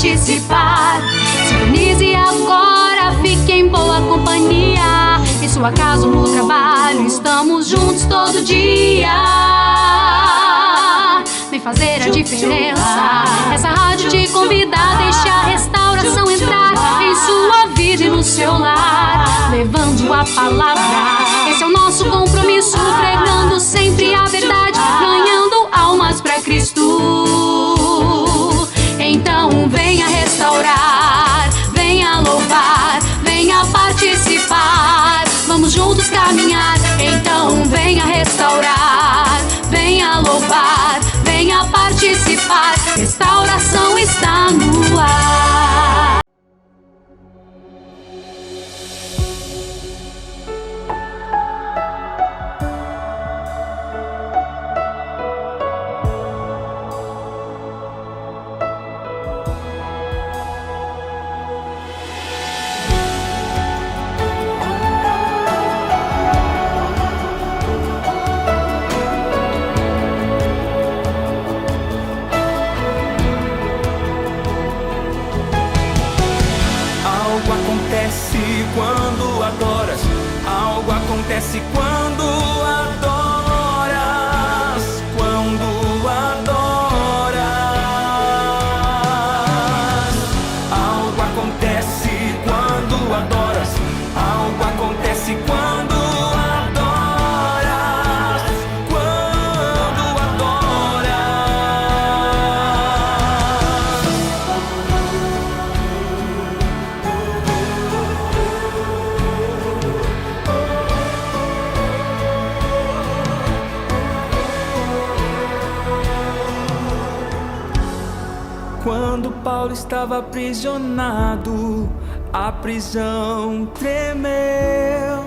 participar. Sintonize agora, fique em boa companhia. Em sua casa ou no trabalho, estamos juntos todo dia. Vem fazer a diferença. Essa rádio te convida a deixar a restauração entrar em sua vida e no seu lar, levando a palavra. Esse é o nosso compromisso, pregando sempre a verdade, ganhando almas pra Cristo. Então venha restaurar, venha louvar, venha participar. Vamos juntos caminhar. Então venha restaurar, venha louvar, venha participar. Restauração está no ar. Quando adoras, algo acontece quando adoras, quando adoras. Algo acontece quando adoras, algo acontece quando adoras, quando Quando Paulo estava aprisionado, a prisão tremeu,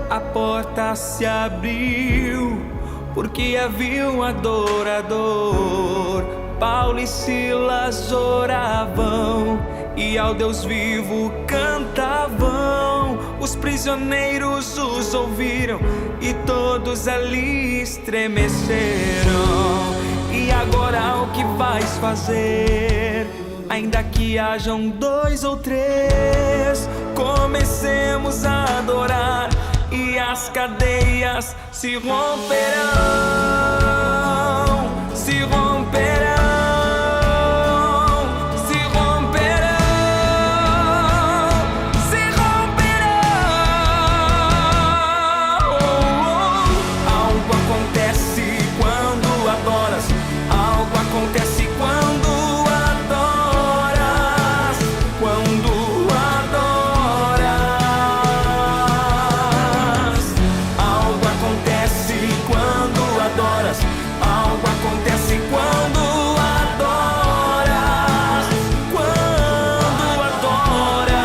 a porta se abriu, porque havia um adorador. Paulo e Silas oravam e ao Deus vivo cantavam. Os prisioneiros os ouviram e todos ali estremeceram. E agora o que vais fazer? Ainda que hajam 2 ou 3, comecemos a adorar e as cadeias se romperão, se romperão. Acontece quando adoras, quando adoras. Algo acontece quando adoras, algo acontece quando adoras, quando adoras.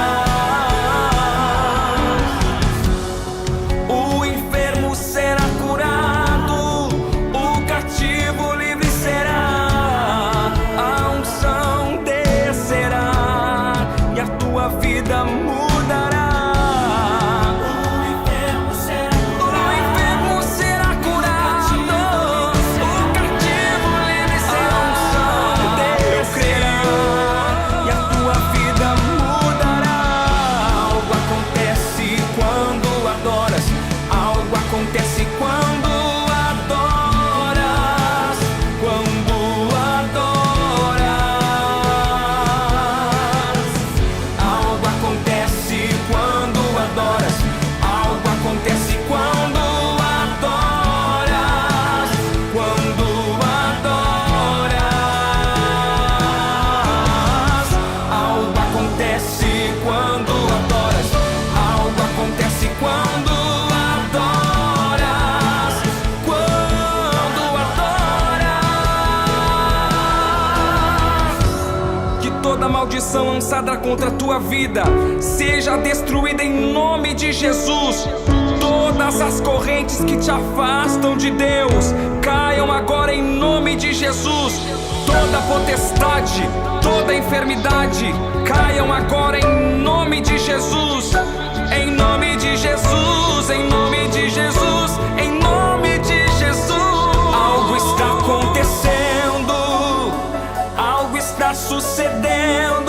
O enfermo será curado, o cativo livre será. Vida mudará. O enfermo será curado, o cativo livre será. Deus crerá e a tua vida mudará. Algo acontece quando adoras, algo acontece quando adoras, quando adoras. Algo acontece quando adoras, algo acontece quando adoras, quando adoras. Algo acontece quando adoras, algo acontece quando adoras, quando adoras. Que toda maldição lançada contra a tua vida seja destruída em nome de Jesus. Todas as correntes que te afastam de Deus caiam agora em nome de Jesus. Toda potestade, toda enfermidade caiam agora em nome de Jesus. Em nome de Jesus, em nome de Jesus, em nome de Jesus. Algo está acontecendo, algo está sucedendo.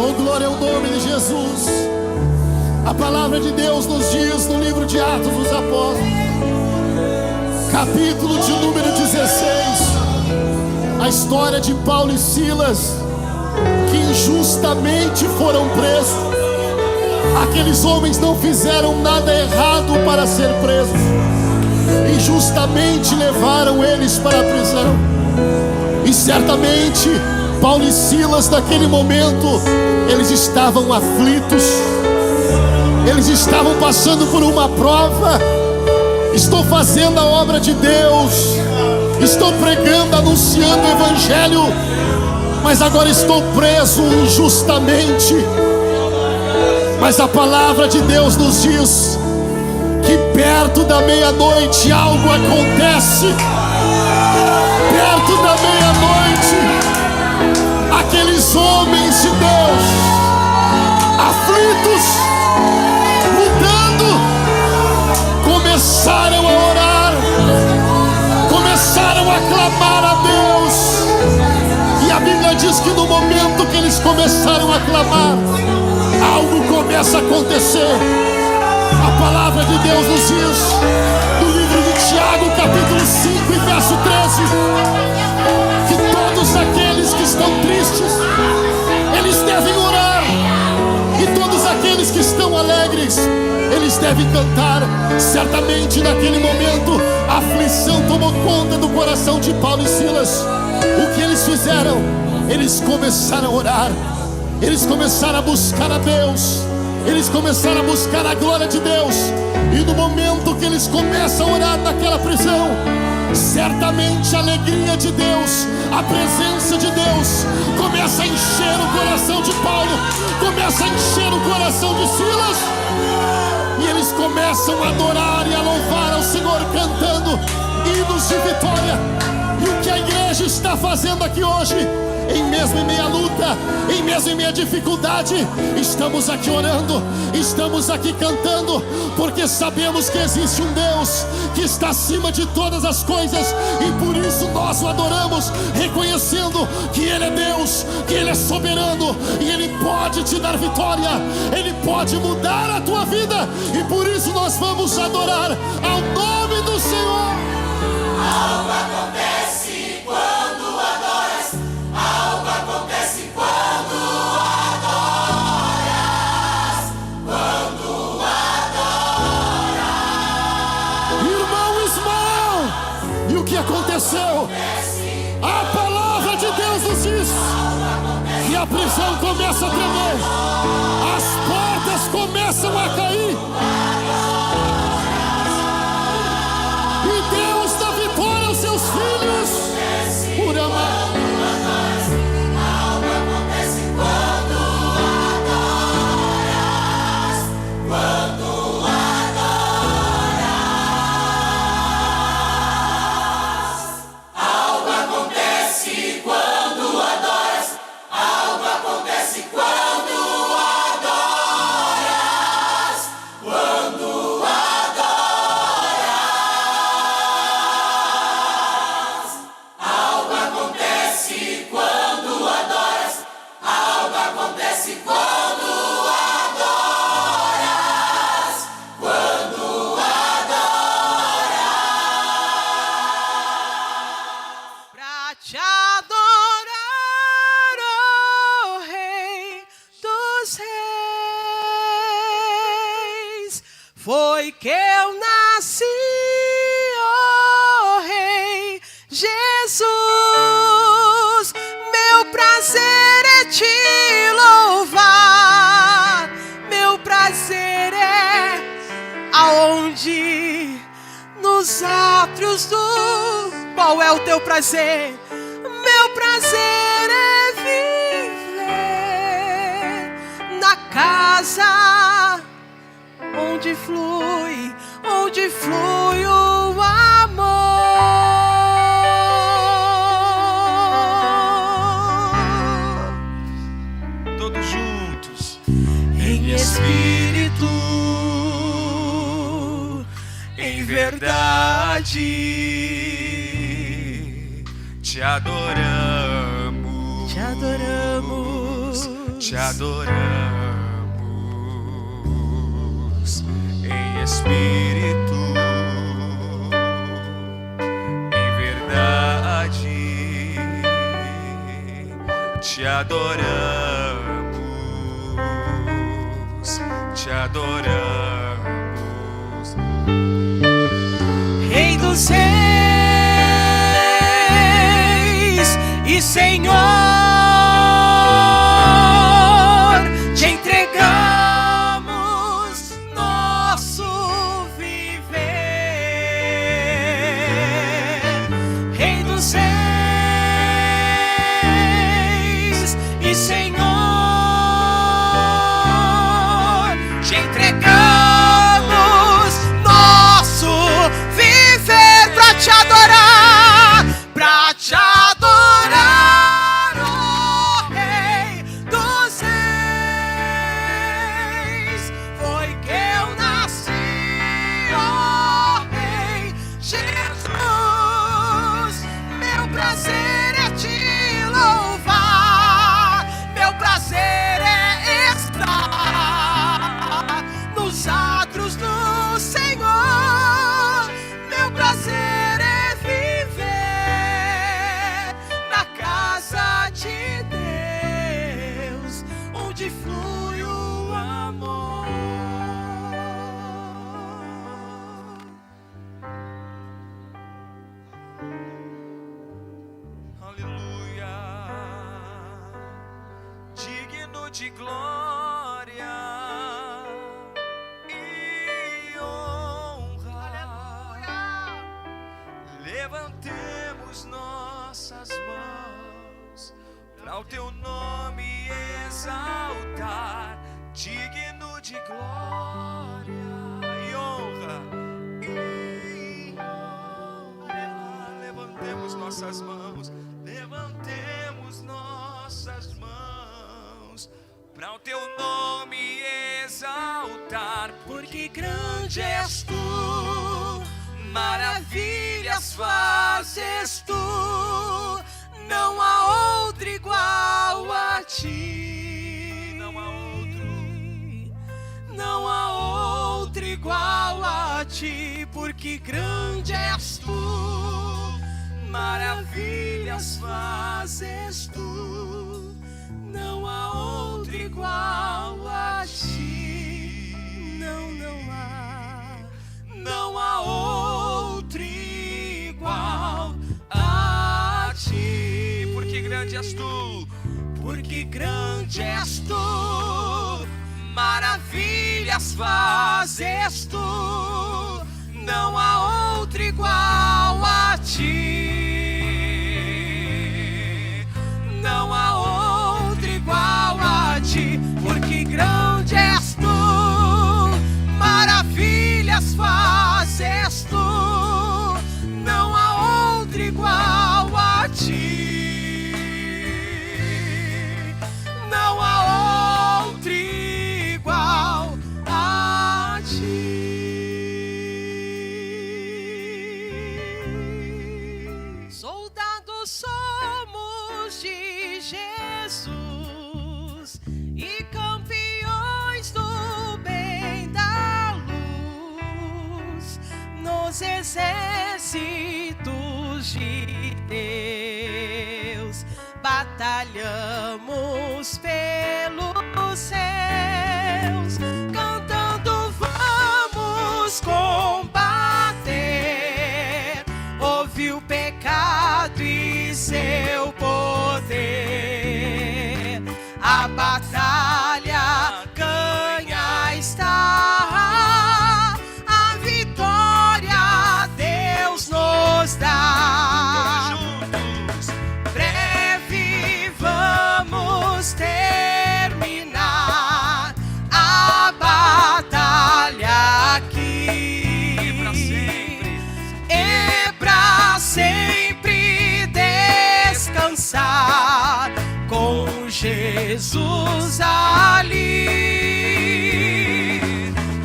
Oh, glória ao nome de Jesus. A palavra de Deus nos diz no livro de Atos dos Apóstolos, capítulo de número 16, a história de Paulo e Silas, que injustamente foram presos. Aqueles homens não fizeram nada errado para ser presos, injustamente levaram eles para a prisão. E certamente Paulo e Silas naquele momento, eles estavam aflitos, eles estavam passando por uma prova. Estou fazendo a obra de Deus, estou pregando, anunciando o Evangelho, mas agora estou preso injustamente. Mas a palavra de Deus nos diz que perto da meia-noite algo acontece. Perto da meia-noite, aqueles homens de Deus, aflitos, lutando, começaram a orar, começaram a clamar a Deus. E a Bíblia diz que no momento que eles começaram a clamar, algo começa a acontecer. A palavra de Deus nos diz, no livro de Tiago, capítulo 5 e verso 13, que todos aqueles que estão tristes, eles devem orar, e todos aqueles que estão alegres, eles devem cantar. Certamente naquele momento a aflição tomou conta do coração de Paulo e Silas. O que eles fizeram? Eles começaram a orar, eles começaram a buscar a Deus, eles começaram a buscar a glória de Deus. E no momento que eles começam a orar naquela prisão, certamente a alegria de Deus, a presença de Deus começa a encher o coração de Paulo, começa a encher o coração de Silas, e eles começam a adorar e a louvar ao Senhor, cantando hinos de vitória. E o que a igreja está fazendo aqui hoje, mesmo em meia luta, mesmo em meia dificuldade, estamos aqui orando, estamos aqui cantando, porque sabemos que existe um Deus que está acima de todas as coisas, e por isso nós o adoramos, reconhecendo que Ele é Deus, que Ele é soberano, e Ele pode te dar vitória, Ele pode mudar a tua vida, e por isso nós vamos adorar ao nome do Senhor. Algo acontece quando adoras, algo acontece quando adoras, quando adoras. Irmão Ismael, e o que aconteceu? A palavra de Deus nos diz que a prisão começa a tremer, as portas começam a cair, e Deus dá vitória aos seus filhos. Por amar. Algo acontece quando adoras, quando adoras. Algo acontece quando adoras, algo acontece quando adoras, quando adoras. Algo acontece quando adoras, algo acontece quando adoras, quando adoras. Pra te adorar, oh Rei dos Reis, foi que eu nasci, oh Rei Jesus. Meu prazer é te louvar, meu prazer é aonde? Nos átrios do... Qual é o teu prazer? Meu prazer é viver na casa onde flui o amor. Todos juntos. Em espírito, em verdade, Te adoramos. te adoramos em espírito, em verdade, te adoramos, te adoramos, Rei dos Reis e Senhor, te entregamos nosso viver. Rei dos Reis e Senhor, te entregamos nosso viver pra te adorar, pra te adorar, ó Rei dos Reis. Foi que eu nasci, ó Rei Jesus. Meu prazer é te louvar, meu prazer é estar nos átrios do Senhor. Meu prazer é viver na casa de Deus, onde flui o amor. Aleluia, digno de glória e honra. Levantemos nossas mãos para o teu nome exaltar, digno de glória e honra. Levantemos nossas mãos, levantemos nossas mãos para o teu nome exaltar, Porque grande és tu, maravilhas fazes tu, não há outro igual a ti. Não há outro. Não há outro igual a ti, porque grande és tu, maravilhas fazes tu, não há outro igual a ti. Não há outro igual a ti. Porque grande és tu, Porque grande és tu, maravilhas fazes tu, não há outro igual a ti. Não há outro igual a ti. Porque grande és tu, maravilhas fazes tu, não há outro igual a ti. Não há outro igual a ti. Soldados somos de Jesus e campeões do bem da luz, nos exércitos de Deus batalhamos pelos céus, cantando vamos combater, ouve o pecado e seu poder, a batalha ganha está, a vitória Deus nos dá. juntos, Breve vamos terminar a batalha aqui, e pra sempre descansar com Jesus ali.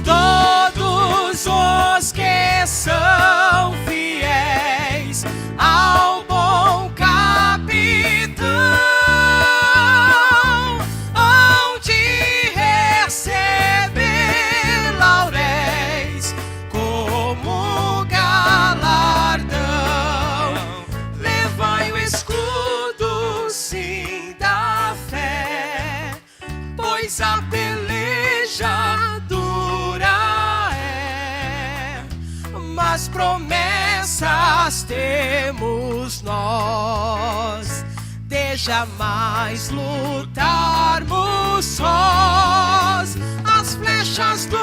Todos os que são fiéis ao bom capitão mas a peleja dura é. Mas promessas temos nós, de jamais lutarmos sós. As flechas do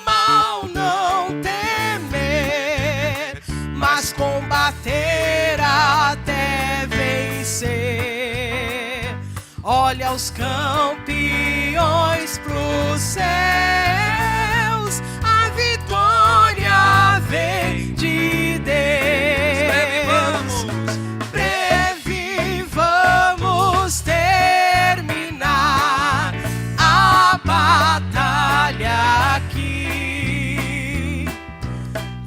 mal não temer, mas combater até vencer. Olha os campeões pros céus, a vitória vem de Deus. Breve vamos terminar a batalha aqui,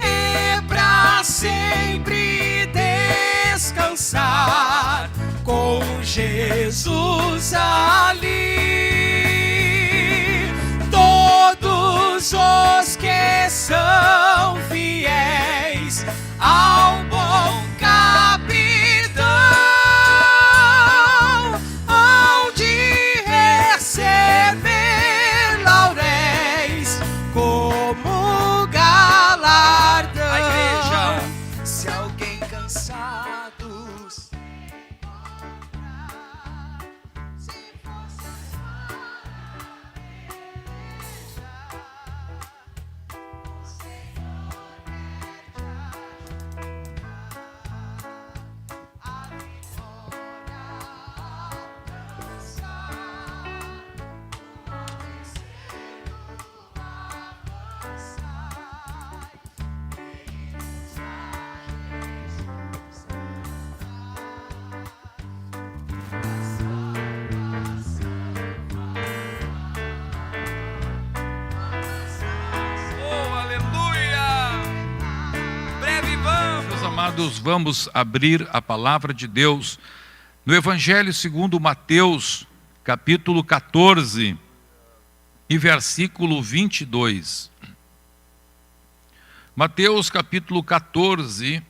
e pra sempre descansar com Jesus ali. Todos os que são fiéis ao bom capitão hão de receber lauréis como galardão. A igreja. Se alguém cansado Oh, aleluia! Breve vamos. Meus amados, vamos abrir a palavra de Deus no Evangelho segundo Mateus, capítulo 14 e versículo 22. Mateus capítulo 14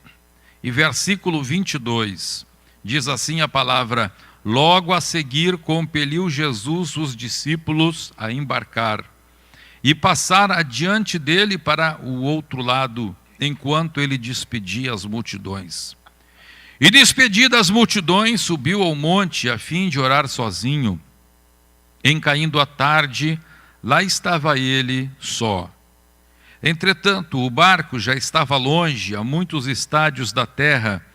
e versículo 22. Diz assim a palavra: logo a seguir compeliu Jesus os discípulos a embarcar e passar adiante dele para o outro lado, enquanto ele despedia as multidões. E despedidas as multidões, subiu ao monte a fim de orar sozinho. Em caindo a tarde, lá estava ele só. Entretanto, o barco já estava longe, a muitos estádios da terra,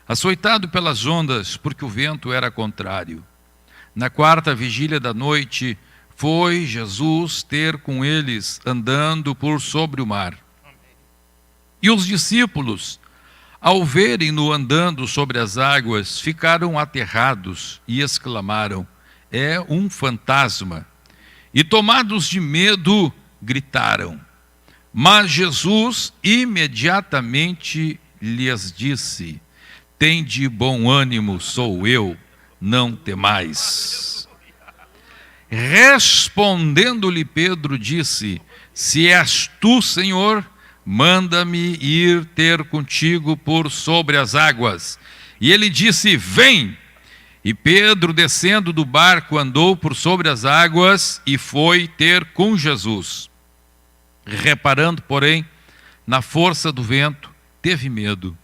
açoitado pelas ondas, porque o vento era contrário. Na quarta vigília da noite, foi Jesus ter com eles, andando por sobre o mar. E os discípulos, ao verem-no andando sobre as águas, ficaram aterrados e exclamaram: é um fantasma. E tomados de medo, gritaram. Mas Jesus imediatamente lhes disse: tende bom ânimo, sou eu, não temais. Respondendo-lhe Pedro, disse: se és tu, Senhor, manda-me ir ter contigo por sobre as águas. E ele disse: vem. E Pedro, descendo do barco, andou por sobre as águas e foi ter com Jesus. Reparando, porém, na força do vento, teve medo.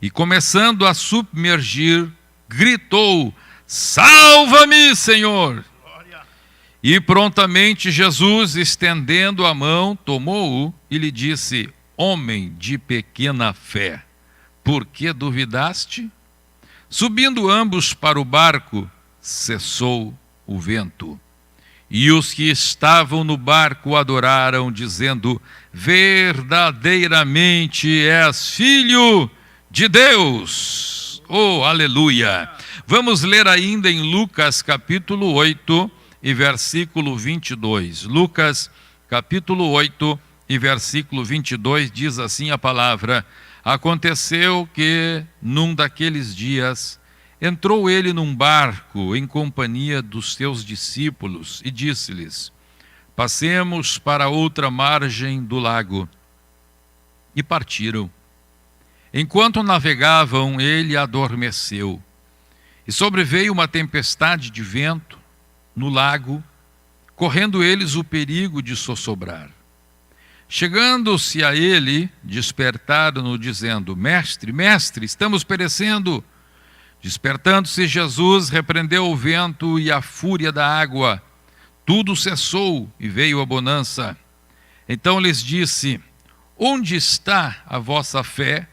E começando a submergir, gritou: salva-me, Senhor! E prontamente Jesus, estendendo a mão, tomou-o e lhe disse: homem de pequena fé, por que duvidaste? Subindo ambos para o barco, cessou o vento. E os que estavam no barco adoraram, dizendo: verdadeiramente és filho de Deus. Oh, aleluia! Vamos ler ainda em Lucas capítulo 8 e versículo 22. Lucas capítulo 8 e versículo 22 diz assim a palavra: aconteceu que num daqueles dias entrou ele num barco em companhia dos seus discípulos e disse-lhes: passemos para outra margem do lago. E partiram. Enquanto navegavam, ele adormeceu. E sobreveio uma tempestade de vento no lago, correndo eles o perigo de sossobrar. Chegando-se a ele, despertaram-no, dizendo: Mestre, mestre, estamos perecendo. Despertando-se Jesus, repreendeu o vento e a fúria da água. Tudo cessou e veio a bonança. Então lhes disse: Onde está a vossa fé?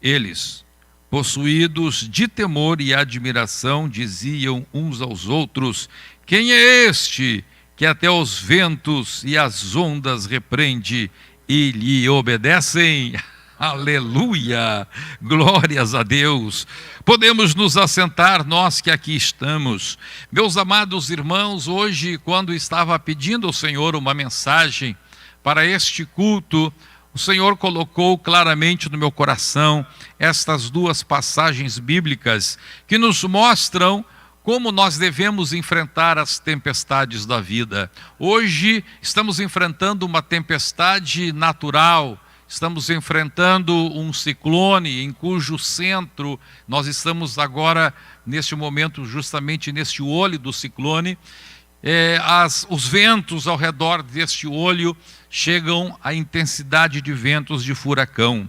Eles, possuídos de temor e admiração, diziam uns aos outros: Quem é este que até os ventos e as ondas repreende e lhe obedecem? Aleluia! Glórias a Deus! Podemos nos assentar, nós que aqui estamos. Meus amados irmãos, hoje, quando estava pedindo ao Senhor uma mensagem para este culto, o Senhor colocou claramente no meu coração estas duas passagens bíblicas que nos mostram como nós devemos enfrentar as tempestades da vida. Hoje estamos enfrentando uma tempestade natural, estamos enfrentando um ciclone em cujo centro nós estamos agora, neste momento, justamente neste olho do ciclone. Os ventos ao redor deste olho chegam à intensidade de ventos de furacão.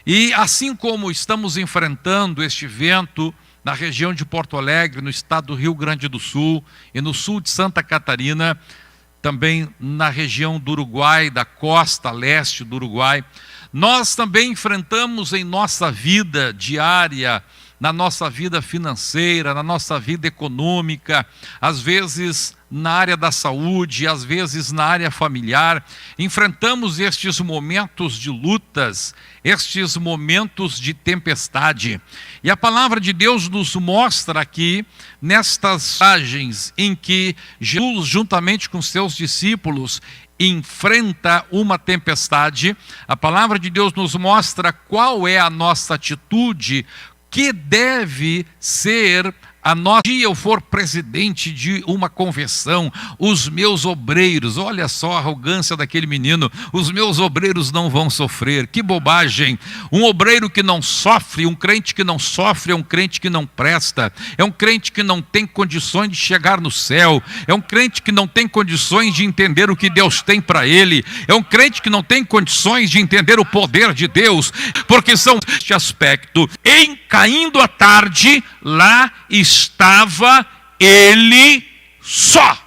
E assim como estamos enfrentando este vento na região de Porto Alegre, no estado do Rio Grande do Sul e no sul de Santa Catarina, também na região do Uruguai, da costa leste do Uruguai, nós também enfrentamos em nossa vida diária, na nossa vida financeira, na nossa vida econômica, às vezes na área da saúde, às vezes na área familiar, enfrentamos estes momentos de lutas, estes momentos de tempestade. E a palavra de Deus nos mostra aqui, nestas passagens em que Jesus, juntamente com seus discípulos, enfrenta uma tempestade, a palavra de Deus nos mostra qual é a nossa atitude, que deve ser a nossa. Se eu for presidente de uma convenção, os meus obreiros, olha só a arrogância daquele menino, os meus obreiros não vão sofrer. Que bobagem! Um obreiro que não sofre, um crente que não sofre, é um crente que não presta, é um crente que não tem condições de chegar no céu, é um crente que não tem condições de entender o que Deus tem para ele, é um crente que não tem condições de entender o poder de Deus, porque são este aspecto. Em caindo a tarde, lá estava ele só.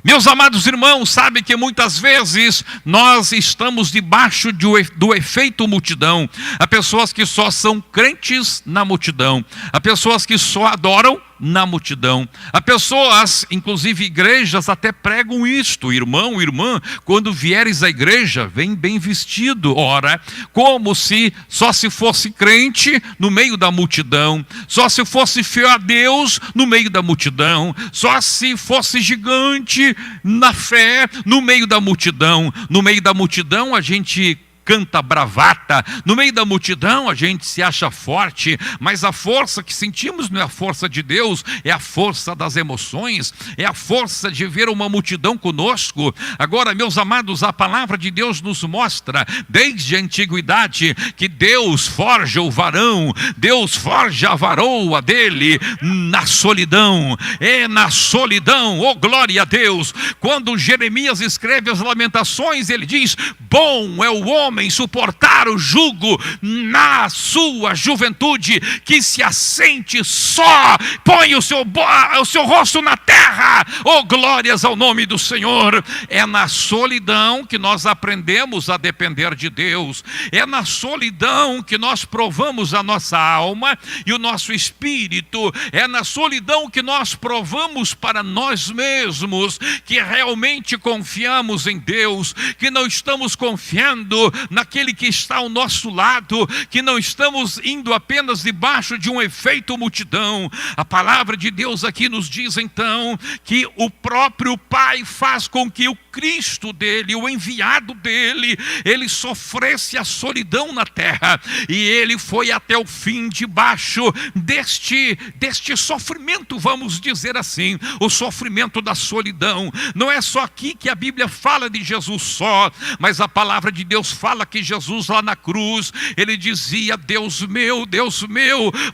Meus amados irmãos, sabe que muitas vezes nós estamos debaixo do efeito multidão. Há pessoas que só são crentes na multidão, há pessoas que só adoram na multidão. Há pessoas, inclusive igrejas, até pregam isto: irmão, irmã, quando vieres à igreja, vem bem vestido. Ora, como se só se fosse crente no meio da multidão, só se fosse fiel a Deus no meio da multidão, só se fosse gigante na fé no meio da multidão. No meio da multidão a gente canta bravata, no meio da multidão a gente se acha forte, mas a força que sentimos não é a força de Deus, é a força das emoções, é a força de ver uma multidão conosco. Agora, meus amados, a palavra de Deus nos mostra desde a antiguidade que Deus forja o varão, Deus forja a varoa dele na solidão. É na solidão, oh glória a Deus. Quando Jeremias escreve as Lamentações, ele diz: bom é o homem suportar o jugo na sua juventude, que se assente só, põe o seu rosto na terra. Oh, glórias ao nome do Senhor. É na solidão que nós aprendemos a depender de Deus. É na solidão que nós provamos a nossa alma e o nosso espírito. É na solidão que nós provamos para nós mesmos que realmente confiamos em Deus, que não estamos confiando naquele que está ao nosso lado, que não estamos indo apenas debaixo de um efeito multidão. A palavra de Deus aqui nos diz então que o próprio Pai faz com que o Cristo dele, o enviado dele, ele sofresse a solidão na terra, e ele foi até o fim debaixo deste sofrimento, vamos dizer assim, o sofrimento da solidão. Não é só aqui que a Bíblia fala de Jesus só, mas a palavra de Deus fala fala que Jesus lá na cruz, ele dizia: Deus meu,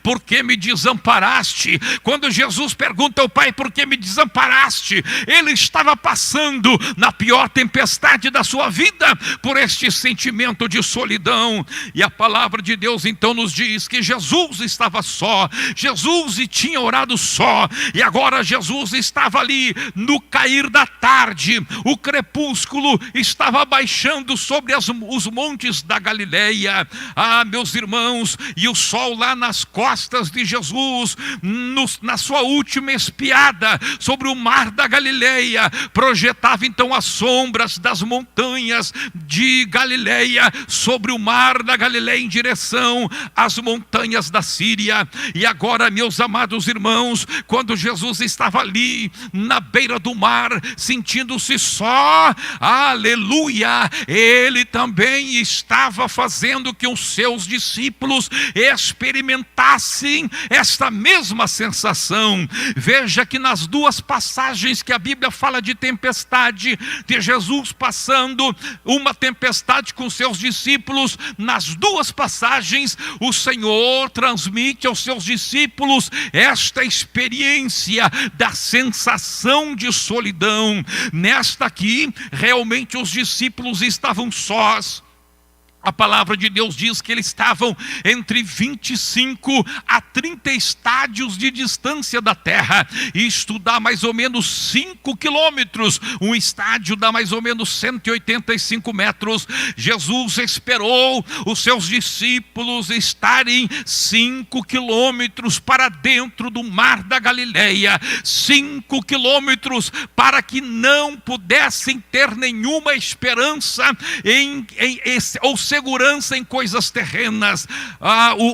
por que me desamparaste? Quando Jesus pergunta ao Pai: por que me desamparaste? Ele estava passando na pior tempestade da sua vida, por este sentimento de solidão. E a palavra de Deus então nos diz que Jesus estava só, Jesus tinha orado só, e agora Jesus estava ali no cair da tarde, o crepúsculo estava baixando sobre os montes da Galileia, meus irmãos, e o sol lá nas costas de Jesus, na sua última espiada sobre o mar da Galileia, projetava então as sombras das montanhas de Galileia sobre o mar da Galileia em direção às montanhas da Síria. E agora, meus amados irmãos, quando Jesus estava ali na beira do mar, sentindo-se só, aleluia, ele também estava fazendo que os seus discípulos experimentassem esta mesma sensação. Veja que nas duas passagens que a Bíblia fala de tempestade, de Jesus passando uma tempestade com seus discípulos, nas duas passagens o Senhor transmite aos seus discípulos esta experiência da sensação de solidão. Nesta aqui, realmente os discípulos estavam sós. A palavra de Deus diz que eles estavam entre 25 a 30 estádios de distância da terra. Isto dá mais ou menos 5 quilômetros. Um estádio dá mais ou menos 185 metros. Jesus esperou os seus discípulos estarem 5 quilômetros para dentro do mar da Galileia. 5 quilômetros para que não pudessem ter nenhuma esperança ou segurança em coisas terrenas.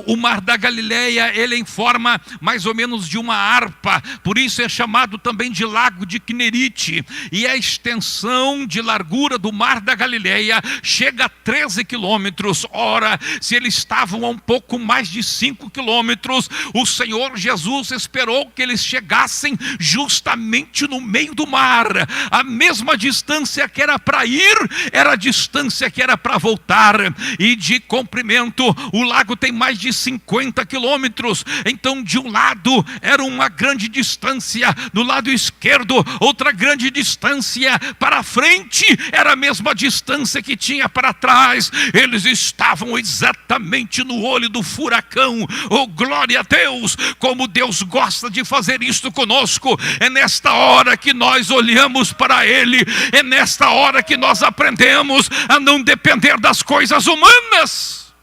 O mar da Galileia, ele é em forma mais ou menos de uma harpa, por isso é chamado também de lago de Quinerite, e a extensão de largura do mar da Galileia chega a 13 quilômetros. Ora, se eles estavam a um pouco mais de 5 quilômetros, o Senhor Jesus esperou que eles chegassem justamente no meio do mar. A mesma distância que era para ir, era a distância que era para voltar. E de comprimento, o lago tem mais de 50 quilômetros. Então, de um lado era uma grande distância, do lado esquerdo outra grande distância, para frente era a mesma distância que tinha para trás. Eles estavam exatamente no olho do furacão. Oh, glória a Deus! Como Deus gosta de fazer isto conosco. É nesta hora que nós olhamos para Ele, é nesta hora que nós aprendemos a não depender das coisas humanas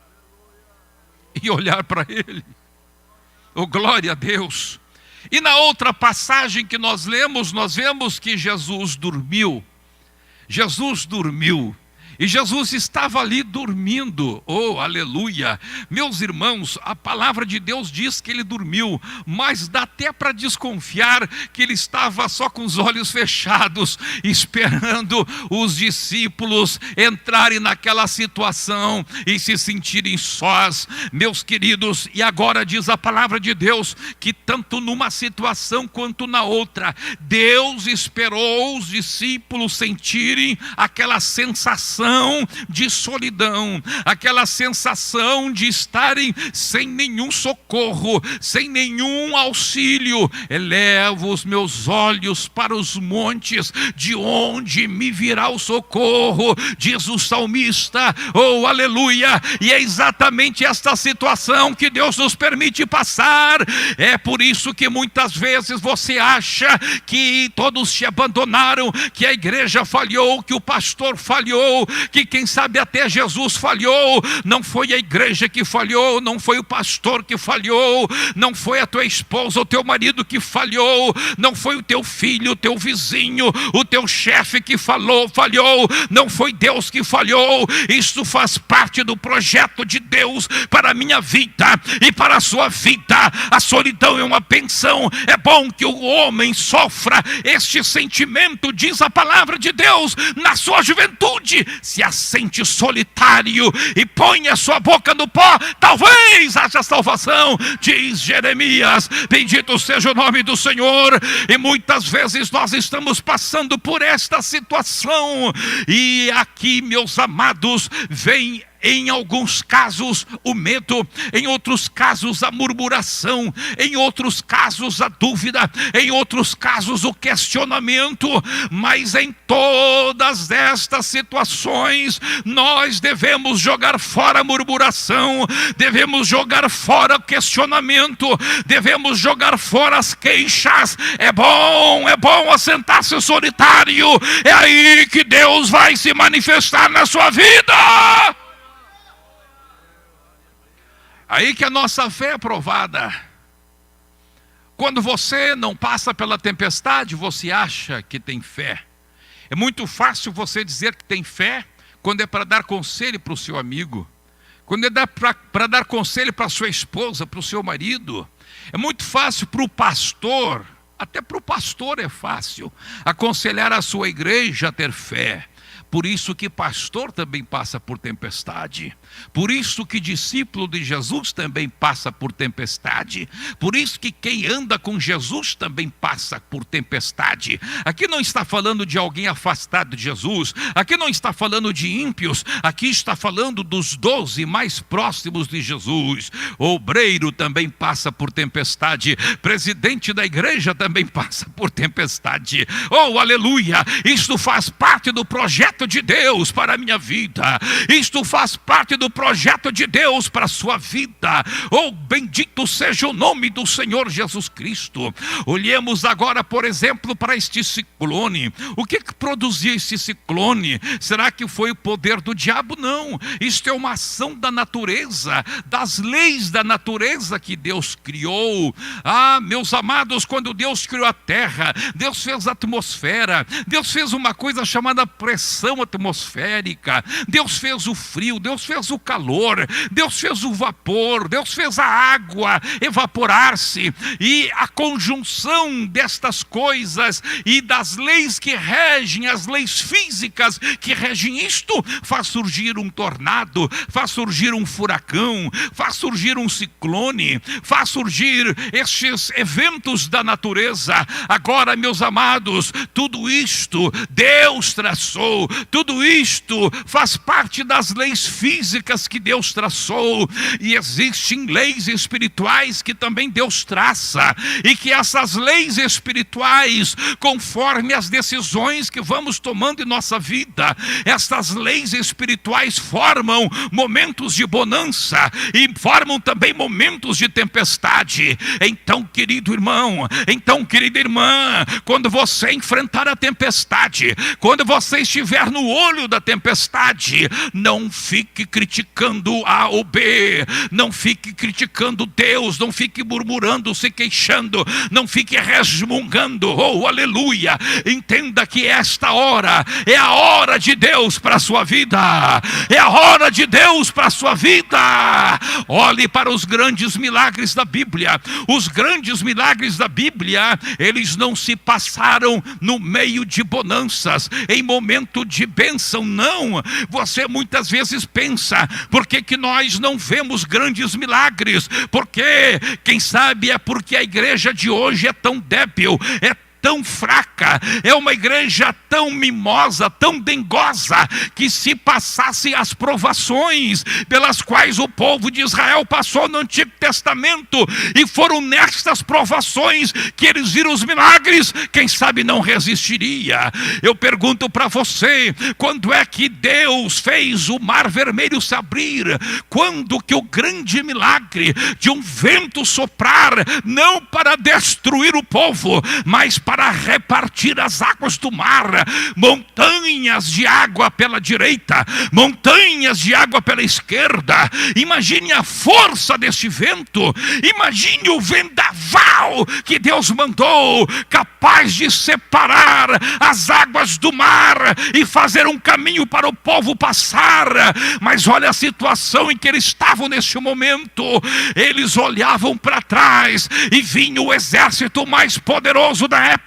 e olhar para Ele. Oh, glória a Deus! E na outra passagem que nós lemos, nós vemos que Jesus dormiu. Jesus dormiu. E Jesus estava ali dormindo. Oh, aleluia! Meus irmãos, a palavra de Deus diz que ele dormiu, mas dá até para desconfiar que ele estava só com os olhos fechados, esperando os discípulos entrarem naquela situação e se sentirem sós. Meus queridos, e agora diz a palavra de Deus que tanto numa situação quanto na outra, Deus esperou os discípulos sentirem aquela sensação de solidão, aquela sensação de estarem sem nenhum socorro, sem nenhum auxílio. Elevo os meus olhos para os montes, de onde me virá o socorro, diz o salmista. Oh, aleluia! E é exatamente esta situação que Deus nos permite passar. É por isso que muitas vezes você acha que todos te abandonaram, que a igreja falhou, que o pastor falhou, que quem sabe até Jesus falhou. Não foi a igreja que falhou, não foi o pastor que falhou, não foi a tua esposa, o teu marido que falhou, não foi o teu filho, o teu vizinho, o teu chefe que falhou, não foi Deus que falhou. Isso faz parte do projeto de Deus para a minha vida e para a sua vida. A solidão é uma bênção. É bom que o homem sofra este sentimento, diz a palavra de Deus, na sua juventude, se assente solitário e põe a sua boca no pó, talvez haja salvação, diz Jeremias. Bendito seja o nome do Senhor. E muitas vezes nós estamos passando por esta situação, e aqui, meus amados, vem em alguns casos o medo, em outros casos a murmuração, em outros casos a dúvida, em outros casos o questionamento, mas em todas estas situações nós devemos jogar fora a murmuração, devemos jogar fora o questionamento, devemos jogar fora as queixas. É bom assentar-se solitário, é aí que Deus vai se manifestar na sua vida. Aí que a nossa fé é provada. Quando você não passa pela tempestade, você acha que tem fé. É muito fácil você dizer que tem fé quando é para dar conselho para o seu amigo, quando é para dar conselho para a sua esposa, para o seu marido. É muito fácil para o pastor, até para o pastor é fácil aconselhar a sua igreja a ter fé. Por isso que pastor também passa por tempestade. Por isso que discípulo de Jesus também passa por tempestade. Por isso que quem anda com Jesus também passa por tempestade. Aqui não está falando de alguém afastado de Jesus. Aqui não está falando de ímpios. Aqui está falando dos 12 mais próximos de Jesus. O obreiro também passa por tempestade. Presidente da igreja também passa por tempestade. Oh, aleluia! Isto faz parte do projeto de Deus para a minha vida. Isto faz parte do projeto de Deus para a sua vida. Oh, bendito seja o nome do Senhor Jesus Cristo. Olhemos agora, por exemplo, para este ciclone. O que produzia esse ciclone? Será que foi o poder do diabo? Não. Isto é uma ação da natureza, das leis da natureza que Deus criou. Ah, meus amados, quando Deus criou a terra, Deus fez a atmosfera, Deus fez uma coisa chamada pressão atmosférica, Deus fez o frio, Deus fez o calor, Deus fez o vapor, Deus fez a água evaporar-se, e a conjunção destas coisas e das leis que regem, as leis físicas que regem isto, faz surgir um tornado, faz surgir um furacão, faz surgir um ciclone, faz surgir estes eventos da natureza. Agora, meus amados, tudo isto Deus traçou, tudo isto faz parte das leis físicas que Deus traçou, e existem leis espirituais que também Deus traça, e que essas leis espirituais, conforme as decisões que vamos tomando em nossa vida, estas leis espirituais formam momentos de bonança e formam também momentos de tempestade. Então, querido irmão, então, querida irmã, quando você enfrentar a tempestade, quando você estiver no olho da tempestade, não fique criticando A ou B, não fique criticando Deus, não fique murmurando, se queixando, não fique resmungando. Oh, aleluia! Entenda que esta hora é a hora de Deus para a sua vida, é a hora de Deus para a sua vida. Olhe para os grandes milagres da Bíblia. Os grandes milagres da Bíblia, eles não se passaram no meio de bonanças, em momento de bênção, não. Você muitas vezes pensa, por que nós não vemos grandes milagres? Porque, quem sabe, é porque a igreja de hoje é tão débil, é tão fraca, é uma igreja tão mimosa, tão dengosa, que se passasse as provações pelas quais o povo de Israel passou no Antigo Testamento, e foram nestas provações que eles viram os milagres, quem sabe não resistiria. Eu pergunto para você, quando é que Deus fez o mar vermelho se abrir? Quando que o grande milagre de um vento soprar, não para destruir o povo, mas para repartir as águas do mar, montanhas de água pela direita, montanhas de água pela esquerda. Imagine a força deste vento, imagine o vendaval que Deus mandou, capaz de separar as águas do mar e fazer um caminho para o povo passar. Mas olha a situação em que eles estavam neste momento. Eles olhavam para trás e vinha o exército mais poderoso da época,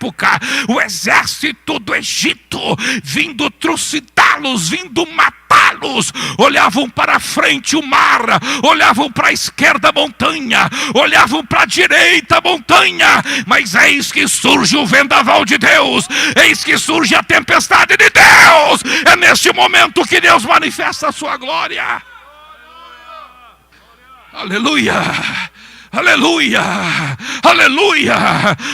o exército do Egito, vindo trucidar matá-los, vindo matá-los. Olhavam para frente o mar, olhavam para a esquerda a montanha, olhavam para a direita a montanha, mas eis que surge o vendaval de Deus, eis que surge a tempestade de Deus. É neste momento que Deus manifesta a sua glória. Aleluia! Aleluia, aleluia.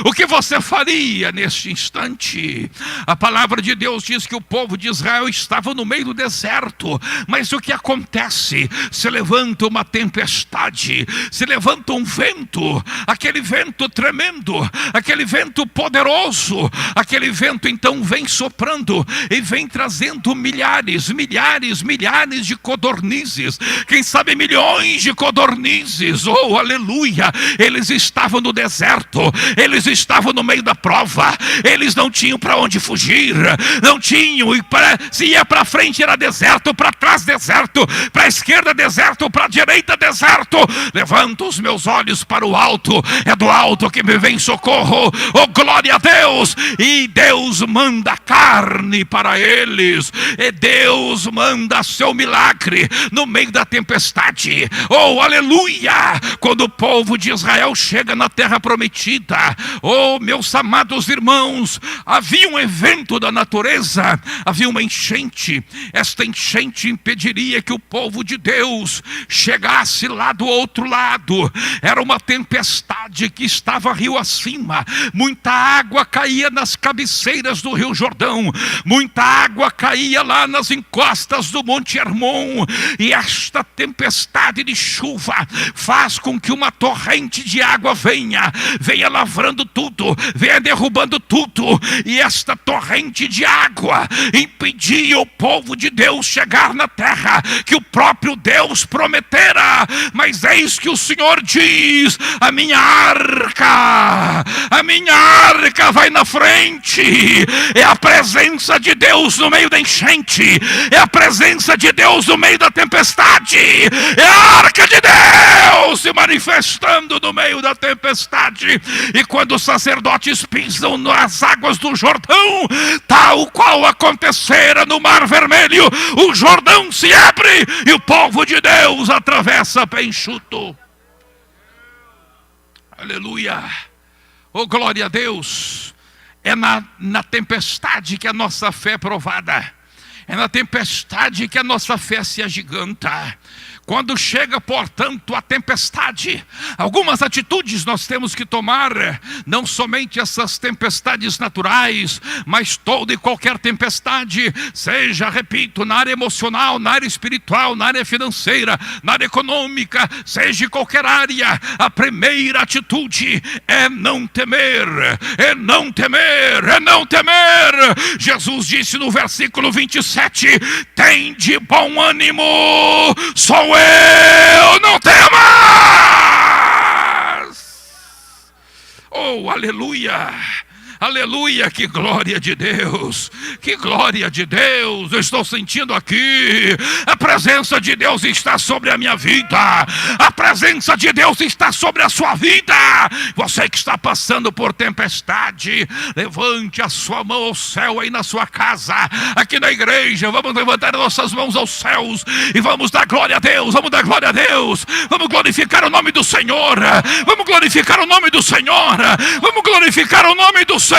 O que você faria neste instante? A palavra de Deus diz que o povo de Israel estava no meio do deserto, mas o que acontece? Se levanta uma tempestade, se levanta um vento, aquele vento tremendo, aquele vento poderoso, aquele vento então vem soprando e vem trazendo milhares de codornizes, quem sabe milhões de codornizes. Oh, aleluia. Eles estavam no deserto, eles estavam no meio da prova, eles não tinham para onde fugir, não tinham, e se ia para frente era deserto, para trás deserto, para a esquerda deserto, para a direita deserto. Levanto os meus olhos para o alto, é do alto que me vem socorro, oh glória a Deus. E Deus manda carne para eles, e Deus manda seu milagre no meio da tempestade. Oh aleluia. Quando o povo de Israel chega na terra prometida, oh meus amados irmãos, havia um evento da natureza, havia uma enchente. Esta enchente impediria que o povo de Deus chegasse lá do outro lado. Era uma tempestade que estava rio acima, muita água caía nas cabeceiras do rio Jordão, muita água caía lá nas encostas do Monte Hermon, e esta tempestade de chuva faz com que uma torrente de água venha lavrando tudo, venha derrubando tudo, e esta torrente de água impedia o povo de Deus chegar na terra que o próprio Deus prometera. Mas eis que o Senhor diz: a minha arca vai na frente. É a presença de Deus no meio da enchente, é a presença de Deus no meio da tempestade, é a arca de Deus se manifestando no meio da tempestade. E quando os sacerdotes pisam nas águas do Jordão, tal qual acontecera no Mar Vermelho, o Jordão se abre e o povo de Deus atravessa pé enxuto. Aleluia, oh glória a Deus. É na tempestade que a nossa fé é provada, é na tempestade que a nossa fé se agiganta. Quando chega, portanto, a tempestade, algumas atitudes nós temos que tomar, não somente essas tempestades naturais, mas toda e qualquer tempestade, seja, repito, na área emocional, na área espiritual, na área financeira, na área econômica, seja em qualquer área. A primeira atitude é não temer, é não temer, é não temer. Jesus disse no versículo 27, tende bom ânimo, sou eu, não temas. Oh, aleluia. Aleluia, que glória de Deus, que glória de Deus. Eu estou sentindo aqui, a presença de Deus está sobre a minha vida, a presença de Deus está sobre a sua vida. Você que está passando por tempestade, levante a sua mão ao céu aí na sua casa, aqui na igreja. Vamos levantar nossas mãos aos céus e vamos dar glória a Deus, vamos dar glória a Deus, vamos glorificar o nome do Senhor, vamos glorificar o nome do Senhor, vamos glorificar o nome do Senhor.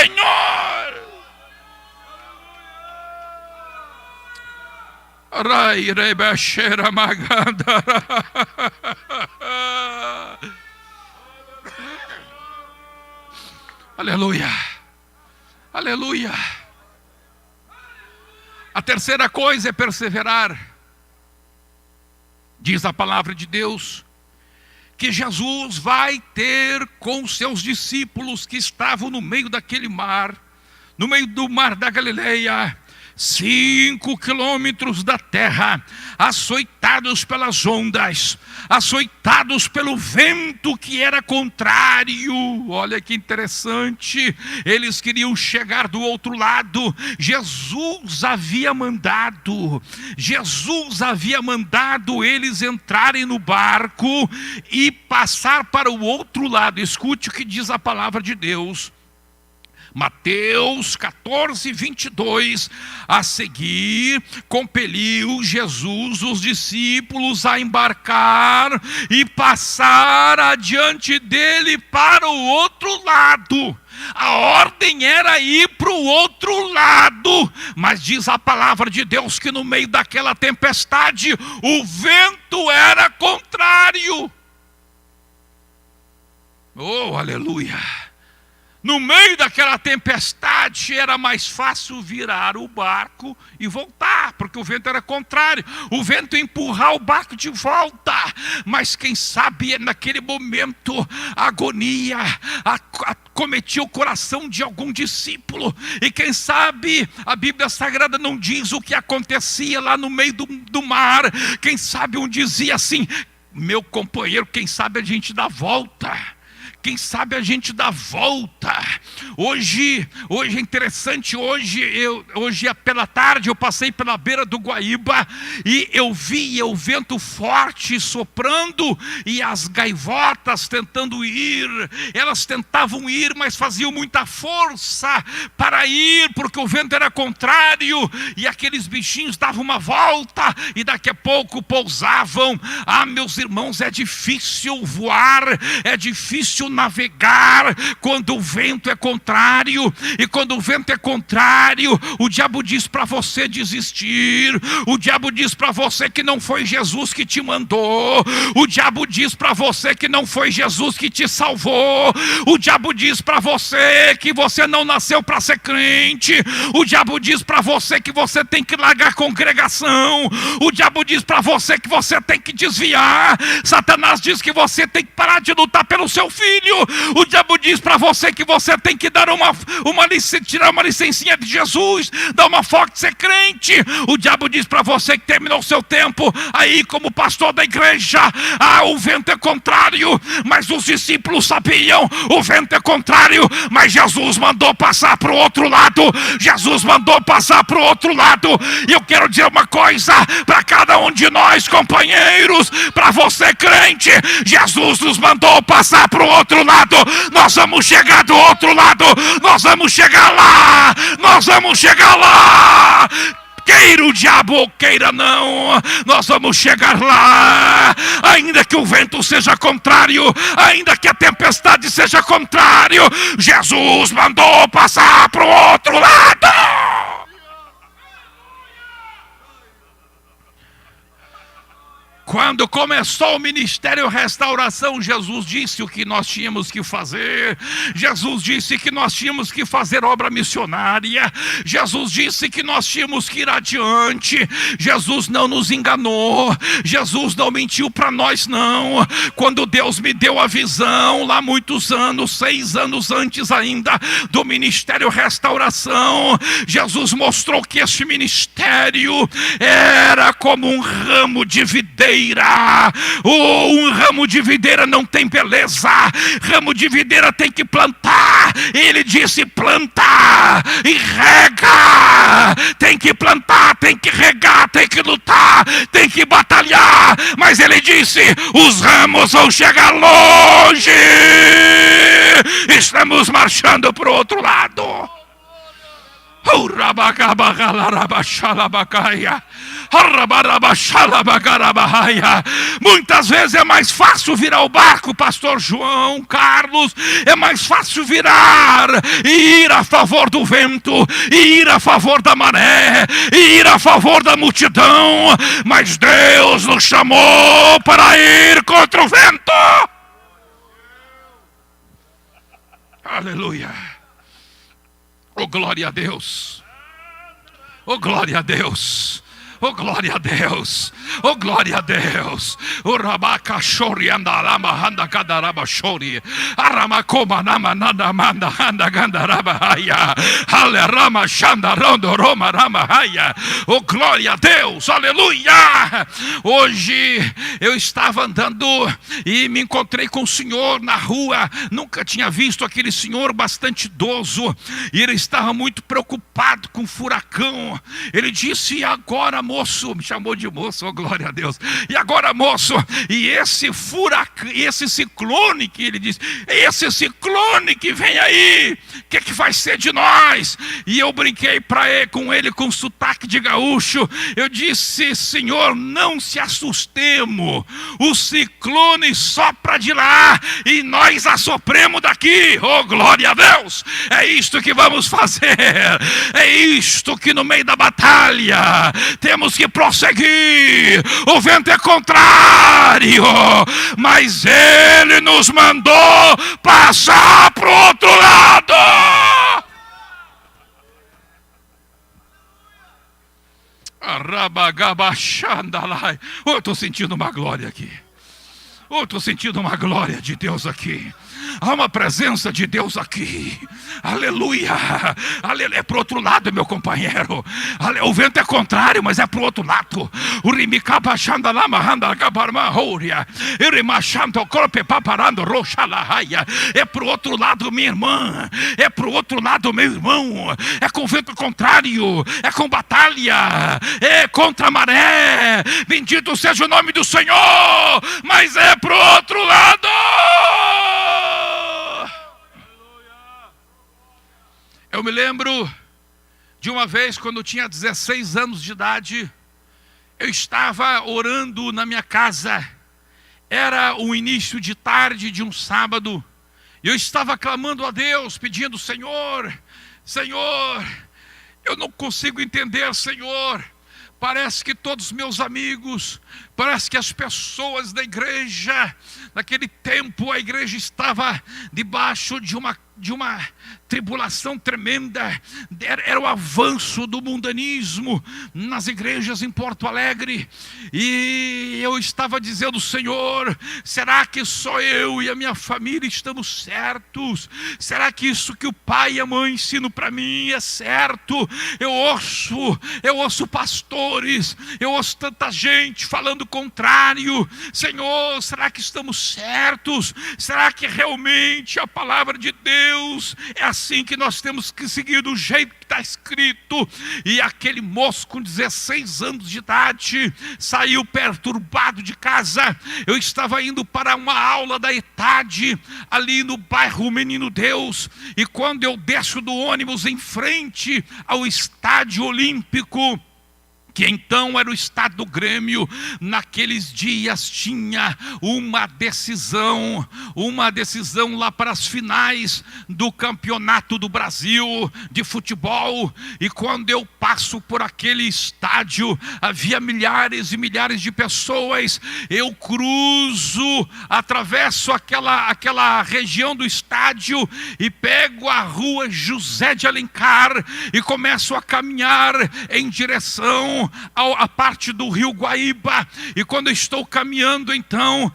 Aleluia, aleluia. A terceira coisa é perseverar. Diz a palavra de Deus que Jesus vai ter com seus discípulos que estavam no meio daquele mar, no meio do mar da Galileia, 5 quilômetros da terra, açoitados pelas ondas, açoitados pelo vento que era contrário. Olha que interessante, eles queriam chegar do outro lado. Jesus havia mandado eles entrarem no barco e passar para o outro lado. Escute o que diz a palavra de Deus. Mateus 14, 22. A seguir, compeliu Jesus os discípulos a embarcar e passar adiante dele para o outro lado. A ordem era ir para o outro lado, mas diz a palavra de Deus que no meio daquela tempestade, o vento era contrário. Oh, aleluia! No meio daquela tempestade era mais fácil virar o barco e voltar, porque o vento era contrário. O vento empurrar o barco de volta. Mas quem sabe naquele momento a agonia acometia o coração de algum discípulo. E quem sabe a Bíblia Sagrada não diz o que acontecia lá no meio do mar. Quem sabe um dizia assim: meu companheiro, quem sabe a gente dá volta. Quem sabe a gente dá volta. Hoje é interessante, hoje pela tarde eu passei pela beira do Guaíba e eu via o vento forte soprando e as gaivotas tentando ir. Elas tentavam ir, mas faziam muita força para ir, porque o vento era contrário e aqueles bichinhos davam uma volta e daqui a pouco pousavam. Ah, meus irmãos, é difícil voar, é difícil navegar quando o vento é contrário. E quando o vento é contrário, o diabo diz para você desistir. O diabo diz para você que não foi Jesus que te mandou. O diabo diz para você que não foi Jesus que te salvou. O diabo diz para você que você não nasceu para ser crente. O diabo diz para você que você tem que largar a congregação. O diabo diz para você que você tem que desviar. Satanás diz que você tem que parar de lutar pelo seu filho. O diabo diz para você que você tem que dar tirar uma licencinha de Jesus, dar uma foto de ser crente. O diabo diz para você que terminou o seu tempo aí como pastor da igreja. Ah, o vento é contrário, mas os discípulos sabiam, o vento é contrário, mas Jesus mandou passar para o outro lado. Jesus mandou passar para o outro lado. E eu quero dizer uma coisa para cada um de nós, companheiros, para você crente, Jesus nos mandou passar para o outro lado. Nós vamos chegar do outro lado. Nós vamos chegar lá. Nós vamos chegar lá. Queira o diabo ou queira não, nós vamos chegar lá. Ainda que o vento seja contrário, ainda que a tempestade seja contrário, Jesus mandou passar para o outro lado. Quando começou o ministério Restauração, Jesus disse o que nós tínhamos que fazer. Jesus disse que nós tínhamos que fazer obra missionária. Jesus disse que nós tínhamos que ir adiante. Jesus não nos enganou. Jesus não mentiu para nós, não. Quando Deus me deu a visão, lá muitos anos, 6 anos antes ainda do ministério Restauração, Jesus mostrou que este ministério era como um ramo de videira. Um ramo de videira não tem beleza. Ramo de videira tem que plantar. Ele disse: planta e rega. Tem que plantar, tem que regar, tem que lutar, tem que batalhar. Mas ele disse: os ramos vão chegar longe. Estamos marchando para o outro lado. Muitas vezes é mais fácil virar o barco, pastor João, Carlos. É mais fácil virar e ir a favor do vento, e ir a favor da maré, e ir a favor da multidão. Mas Deus nos chamou para ir contra o vento. Aleluia. Oh, glória a Deus. Oh, glória a Deus. Oh, glória a Deus. Oh, glória a Deus. O rabacachori andalama handa kadarabachori. Aramakoma nama nada manda handa gandarabahaya. Alerama shandarondo roma ramahaya. Oh, glória a Deus. Aleluia. Hoje eu estava andando e me encontrei com o senhor na rua. Nunca tinha visto aquele senhor bastante idoso. E ele estava muito preocupado com o furacão. Ele disse: e agora, moço, me chamou de moço, oh glória a Deus. E agora, moço, e esse furacão, esse ciclone que ele diz, esse ciclone que vem aí, o que vai ser de nós? E eu brinquei com ele com sotaque de gaúcho. Eu disse: Senhor, não se assustemos, o ciclone sopra de lá e nós assopremos daqui. Oh glória a Deus, é isto que vamos fazer, é isto que no meio da batalha temos que prosseguir. O vento é contrário, mas ele nos mandou passar para o outro lado. Eu estou sentindo uma glória aqui. Eu estou sentindo uma glória de Deus aqui. Há uma presença de Deus aqui. Aleluia. É para o outro lado, meu companheiro. O vento é contrário, mas é para o outro lado. É para o outro lado, minha irmã. É para o outro lado, meu irmão. É com vento contrário. É com batalha. É contra a maré. Bendito seja o nome do Senhor. Mas é para o outro lado. Eu me lembro de uma vez, quando eu tinha 16 anos de idade, eu estava orando na minha casa. Era o início de tarde de um sábado. E eu estava clamando a Deus, pedindo: Senhor, Senhor, eu não consigo entender, Senhor. Parece que todos os meus amigos, parece que as pessoas da igreja, naquele tempo a igreja estava debaixo de uma tribulação tremenda. Era o avanço do mundanismo nas igrejas em Porto Alegre. E eu estava dizendo: Senhor, será que só eu e a minha família estamos certos? Será que isso que o pai e a mãe ensinam para mim é certo? Eu ouço pastores, eu ouço tanta gente falando o contrário. Senhor, será que estamos certos? Será que realmente a palavra de Deus é assim que nós temos que seguir, do jeito que está escrito? E aquele moço com 16 anos de idade saiu perturbado de casa. Eu estava indo para uma aula da ETAD ali no bairro Menino Deus, e quando eu desço do ônibus em frente ao estádio olímpico, que então era o estádio do Grêmio, naqueles dias tinha uma decisão lá para as finais do Campeonato do Brasil de futebol. E quando eu passo por aquele estádio, havia milhares e milhares de pessoas. Eu cruzo, atravesso aquela região do estádio e pego a rua José de Alencar e começo a caminhar em direção a parte do rio Guaíba. E quando eu estou caminhando então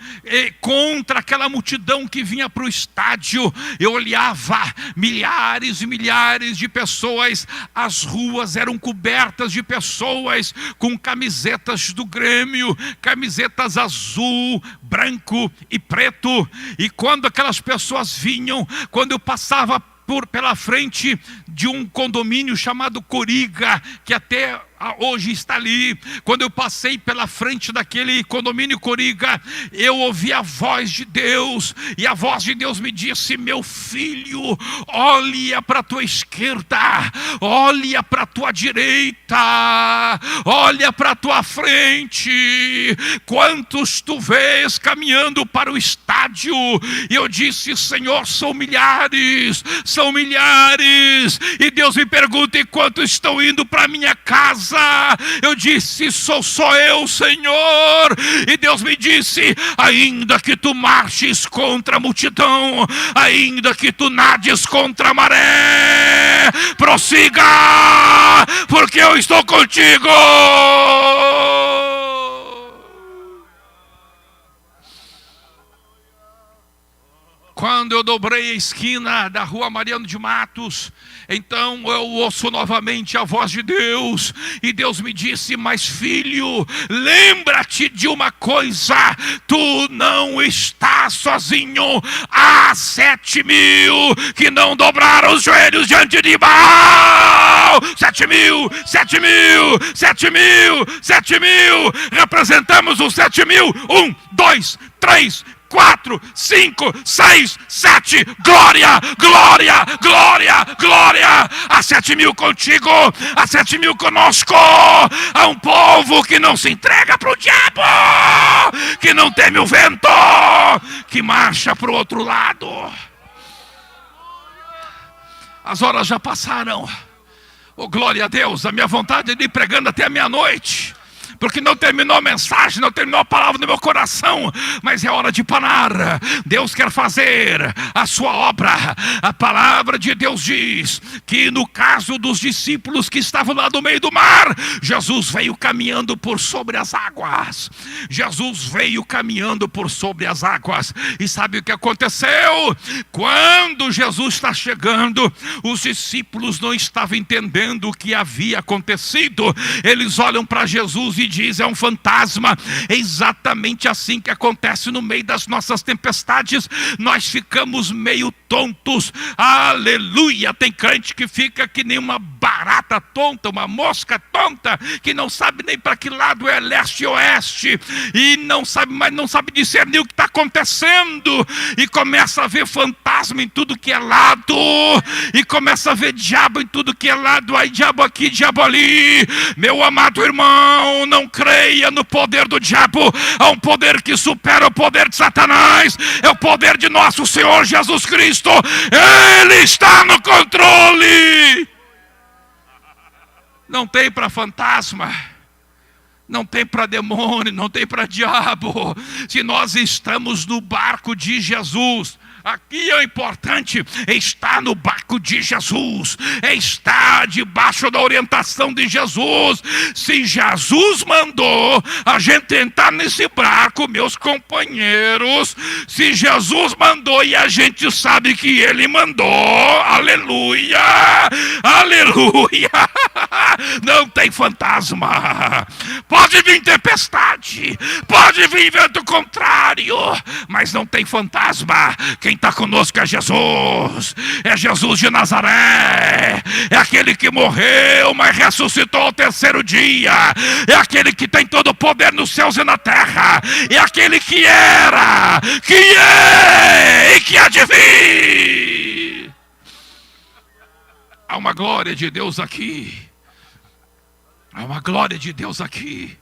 contra aquela multidão que vinha para o estádio, eu olhava milhares e milhares de pessoas. As ruas eram cobertas de pessoas com camisetas do Grêmio, camisetas azul, branco e preto. E quando aquelas pessoas vinham, quando eu passava pela frente de um condomínio chamado Coriga, que até hoje está ali, quando eu passei pela frente daquele condomínio Coriga, eu ouvi a voz de Deus, e a voz de Deus me disse: meu filho, olha para a tua esquerda, olha para a tua direita, olha para a tua frente, quantos tu vês caminhando para o estádio? E eu disse: Senhor, são milhares. E Deus me pergunta: e quantos estão indo para minha casa? Eu disse: sou só eu, Senhor. E Deus me disse: ainda que tu marches contra a multidão, ainda que tu nades contra a maré, prossiga, porque eu estou contigo. Quando quando eu dobrei a esquina da rua Mariano de Matos, então eu ouço novamente a voz de Deus, e Deus me disse: mas filho, lembra-te de uma coisa, tu não estás sozinho, há 7.000 que não dobraram os joelhos diante de Baal. 7.000, 7.000, 7.000, 7.000, representamos os 7.000, 1, 2, 3, 4, 5, 6, 7, glória, glória, glória, glória, há 7.000 contigo, há 7.000 conosco, há um povo que não se entrega para o diabo, que não teme o vento, que marcha para o outro lado. As horas já passaram, oh glória a Deus, a minha vontade é de ir pregando até a meia-noite, porque não terminou a mensagem, não terminou a palavra no meu coração, mas é hora de parar. Deus quer fazer a sua obra. A palavra de Deus diz que no caso dos discípulos que estavam lá no meio do mar, Jesus veio caminhando por sobre as águas. Jesus veio caminhando por sobre as águas. E sabe o que aconteceu? Quando Jesus está chegando, os discípulos não estavam entendendo o que havia acontecido. Eles olham para Jesus e diz: é um fantasma. É exatamente assim que acontece no meio das nossas tempestades. Nós ficamos meio tontos. Aleluia. Tem crente que fica que nem uma barata tonta, uma mosca tonta, que não sabe nem para que lado é leste e oeste, e não sabe, mas não sabe discernir o que está acontecendo, e começa a ver fantasma em tudo que é lado, e começa a ver diabo em tudo que é lado. Aí diabo aqui, diabo ali. Meu amado irmão, não creia no poder do diabo. Há um poder que supera o poder de Satanás. É o poder de nosso Senhor Jesus Cristo. Ele está no controle. Não tem para fantasma, não tem para demônio, não tem para diabo. Se nós estamos no barco de Jesus, aqui é o importante, é estar no barco de Jesus, é estar debaixo da orientação de Jesus. Se Jesus mandou a gente entrar nesse barco, meus companheiros, se Jesus mandou e a gente sabe que Ele mandou, aleluia, aleluia, não tem fantasma. Pode vir tempestade, pode vir vento contrário, mas não tem fantasma. Quem está conosco é Jesus de Nazaré, é aquele que morreu, mas ressuscitou ao terceiro dia, é aquele que tem todo o poder nos céus e na terra, é aquele que era, que é e que há de vir. Há uma glória de Deus aqui, há uma glória de Deus aqui.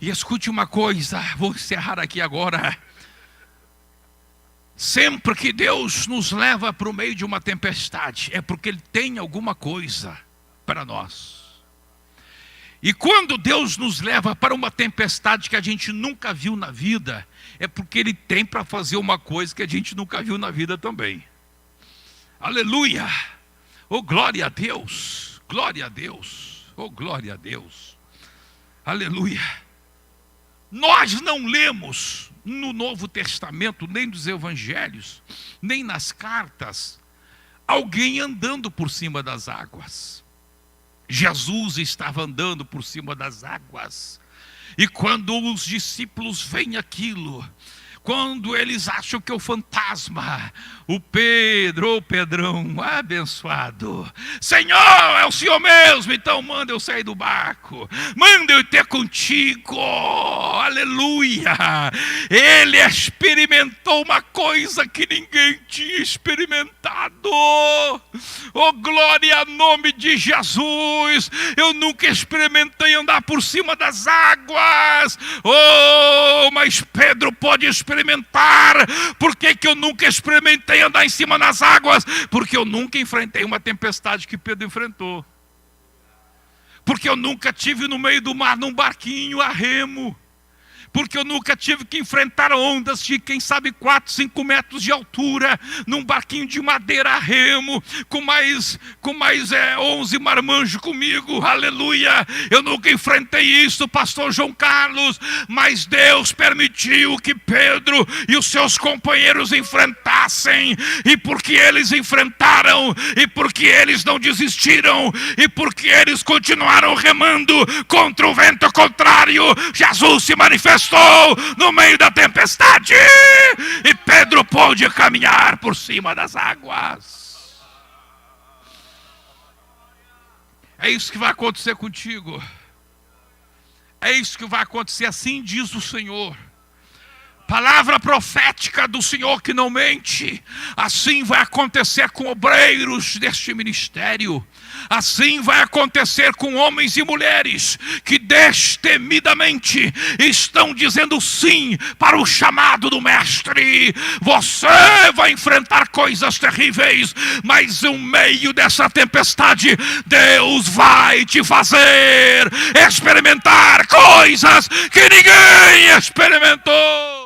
E escute uma coisa, vou encerrar aqui agora. Sempre que Deus nos leva para o meio de uma tempestade, é porque Ele tem alguma coisa para nós. E quando Deus nos leva para uma tempestade que a gente nunca viu na vida, é porque Ele tem para fazer uma coisa que a gente nunca viu na vida também. Aleluia! Oh, glória a Deus! Glória a Deus! Oh, glória a Deus! Aleluia! Nós não lemos no Novo Testamento, nem nos Evangelhos, nem nas cartas, alguém andando por cima das águas. Jesus estava andando por cima das águas. E quando os discípulos veem aquilo, quando eles acham que é o fantasma, o Pedro, o Pedrão, abençoado, Senhor, é o Senhor mesmo, então manda eu sair do barco, manda eu ter contigo, aleluia. Ele experimentou uma coisa que ninguém tinha experimentado. Oh, glória ao nome de Jesus. Eu nunca experimentei andar por cima das águas. Oh, mas Pedro pode experimentar. Por que eu nunca experimentei andar em cima das águas? Porque eu nunca enfrentei uma tempestade que Pedro enfrentou. Porque eu nunca tive no meio do mar num barquinho a remo. porque eu nunca tive que enfrentar ondas de, quem sabe, 4, 5 metros de altura, num barquinho de madeira a remo, com mais 11 marmanjos comigo, aleluia. Eu nunca enfrentei isso, pastor João Carlos, mas Deus permitiu que Pedro e os seus companheiros enfrentassem, e porque eles enfrentaram, e porque eles não desistiram, e porque eles continuaram remando contra o vento contrário, Jesus se manifestou no meio da tempestade, e Pedro pôde caminhar por cima das águas. É isso que vai acontecer contigo. É isso que vai acontecer, assim diz o Senhor. Palavra profética do Senhor que não mente. Assim vai acontecer com obreiros deste ministério. Assim vai acontecer com homens e mulheres que destemidamente estão dizendo sim para o chamado do Mestre. Você vai enfrentar coisas terríveis, mas no meio dessa tempestade, Deus vai te fazer experimentar coisas que ninguém experimentou.